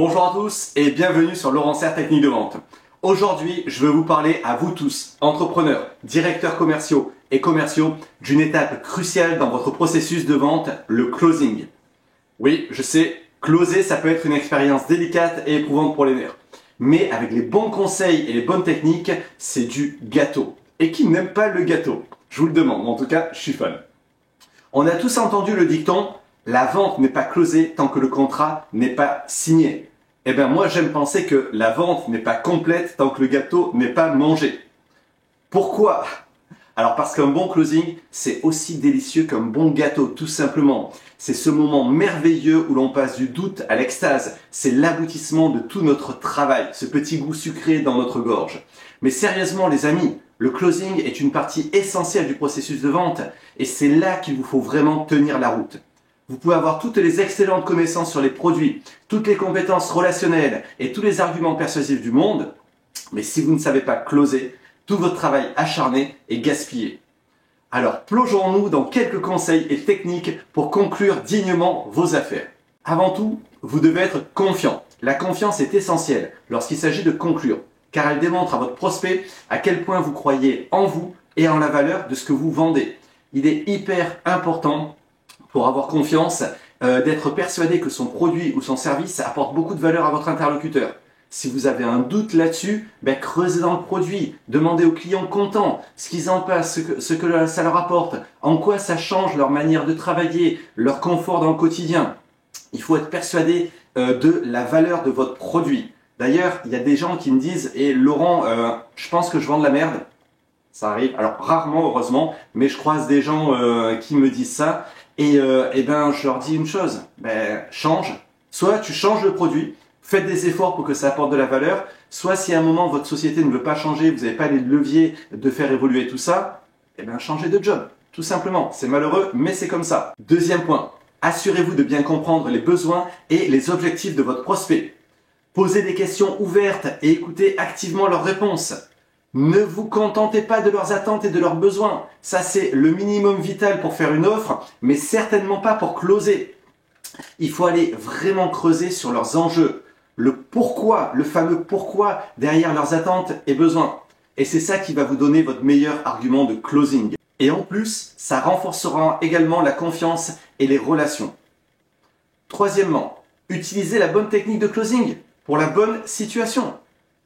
Bonjour à tous et bienvenue sur Laurent Serre Technique de Vente. Aujourd'hui, je veux vous parler à vous tous, entrepreneurs, directeurs commerciaux et commerciaux, d'une étape cruciale dans votre processus de vente, le closing. Oui, je sais, closer, ça peut être une expérience délicate et éprouvante pour les nerfs. Mais avec les bons conseils et les bonnes techniques, c'est du gâteau. Et qui n'aime pas le gâteau? Je vous le demande, en tout cas, je suis fan. On a tous entendu le dicton « La vente n'est pas closée tant que le contrat n'est pas signé ». Eh bien moi j'aime penser que la vente n'est pas complète tant que le gâteau n'est pas mangé. Pourquoi? Alors parce qu'un bon closing, c'est aussi délicieux qu'un bon gâteau, tout simplement. C'est ce moment merveilleux où l'on passe du doute à l'extase. C'est l'aboutissement de tout notre travail, ce petit goût sucré dans notre gorge. Mais sérieusement les amis, le closing est une partie essentielle du processus de vente et c'est là qu'il vous faut vraiment tenir la route. Vous pouvez avoir toutes les excellentes connaissances sur les produits, toutes les compétences relationnelles et tous les arguments persuasifs du monde, mais si vous ne savez pas closer, tout votre travail acharné est gaspillé. Alors plongeons-nous dans quelques conseils et techniques pour conclure dignement vos affaires. Avant tout, vous devez être confiant. La confiance est essentielle lorsqu'il s'agit de conclure, car elle démontre à votre prospect à quel point vous croyez en vous et en la valeur de ce que vous vendez. Il est hyper important pour avoir confiance, d'être persuadé que son produit ou son service apporte beaucoup de valeur à votre interlocuteur. Si vous avez un doute là-dessus, creusez dans le produit, demandez aux clients contents ce qu'ils en pensent, ce que ça leur apporte, en quoi ça change leur manière de travailler, leur confort dans le quotidien. Il faut être persuadé de la valeur de votre produit. D'ailleurs, il y a des gens qui me disent « Et Laurent, je pense que je vends de la merde ». Ça arrive, alors rarement heureusement, mais je croise des gens qui me disent ça. Et je leur dis une chose, change. Soit tu changes le produit, faites des efforts pour que ça apporte de la valeur, soit si à un moment votre société ne veut pas changer, vous n'avez pas les leviers de faire évoluer tout ça, changez de job. Tout simplement, c'est malheureux, mais c'est comme ça. Deuxième point, assurez-vous de bien comprendre les besoins et les objectifs de votre prospect. Posez des questions ouvertes et écoutez activement leurs réponses. Ne vous contentez pas de leurs attentes et de leurs besoins. Ça, c'est le minimum vital pour faire une offre, mais certainement pas pour closer. Il faut aller vraiment creuser sur leurs enjeux, le pourquoi, le fameux pourquoi derrière leurs attentes et besoins. Et c'est ça qui va vous donner votre meilleur argument de closing. Et en plus, ça renforcera également la confiance et les relations. Troisièmement, utilisez la bonne technique de closing pour la bonne situation.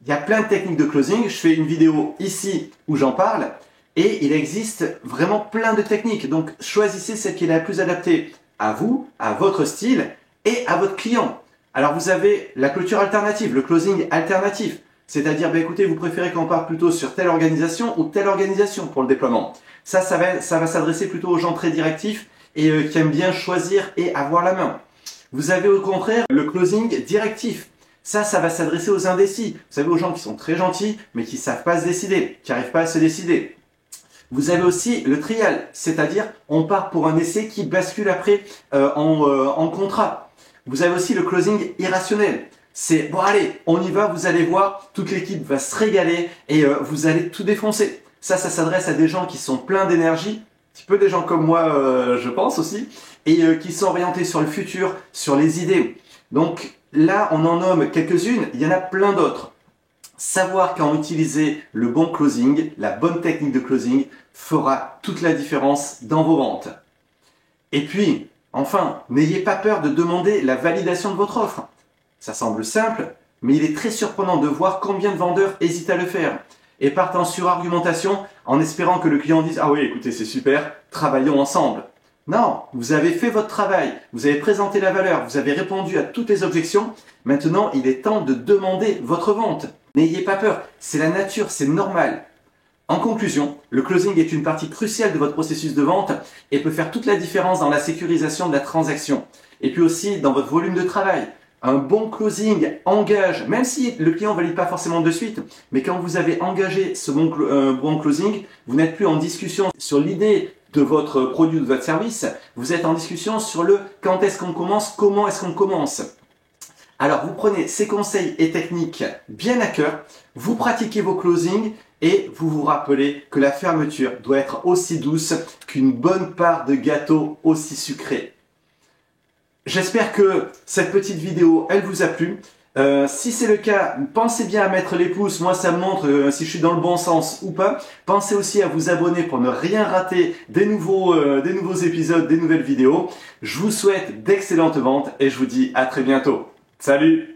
Il y a plein de techniques de closing, je fais une vidéo ici où j'en parle et il existe vraiment plein de techniques. Donc choisissez celle qui est la plus adaptée à vous, à votre style et à votre client. Alors vous avez la clôture alternative, le closing alternatif. C'est-à-dire, écoutez, vous préférez qu'on parle plutôt sur telle organisation ou telle organisation pour le déploiement. Ça va s'adresser plutôt aux gens très directifs et qui aiment bien choisir et avoir la main. Vous avez au contraire le closing directif. Ça va s'adresser aux indécis. Vous savez, aux gens qui sont très gentils, mais qui ne savent pas se décider, qui n'arrivent pas à se décider. Vous avez aussi le trial, c'est-à-dire on part pour un essai qui bascule après en contrat. Vous avez aussi le closing irrationnel. C'est bon allez, on y va, vous allez voir, toute l'équipe va se régaler et vous allez tout défoncer. Ça s'adresse à des gens qui sont pleins d'énergie, un petit peu des gens comme moi, je pense aussi, et qui sont orientés sur le futur, sur les idées. Donc là, on en nomme quelques-unes, il y en a plein d'autres. Savoir quand utiliser le bon closing, la bonne technique de closing, fera toute la différence dans vos ventes. Et puis, enfin, n'ayez pas peur de demander la validation de votre offre. Ça semble simple, mais il est très surprenant de voir combien de vendeurs hésitent à le faire et partent en surargumentation en espérant que le client dise « Ah oui, écoutez, c'est super, travaillons ensemble ». Non, vous avez fait votre travail, vous avez présenté la valeur, vous avez répondu à toutes les objections. Maintenant, il est temps de demander votre vente. N'ayez pas peur, c'est la nature, c'est normal. En conclusion, le closing est une partie cruciale de votre processus de vente et peut faire toute la différence dans la sécurisation de la transaction. Et puis aussi dans votre volume de travail. Un bon closing engage, même si le client ne valide pas forcément de suite, mais quand vous avez engagé ce bon closing, vous n'êtes plus en discussion sur l'idée de votre produit ou de votre service, vous êtes en discussion sur le quand est-ce qu'on commence, comment est-ce qu'on commence. Alors vous prenez ces conseils et techniques bien à cœur, vous pratiquez vos closings et vous vous rappelez que la fermeture doit être aussi douce qu'une bonne part de gâteau aussi sucré. J'espère que cette petite vidéo, elle vous a plu. Si c'est le cas, pensez bien à mettre les pouces, moi ça me montre si je suis dans le bon sens ou pas. Pensez aussi à vous abonner pour ne rien rater des nouveaux épisodes, des nouvelles vidéos. Je vous souhaite d'excellentes ventes et je vous dis à très bientôt. Salut!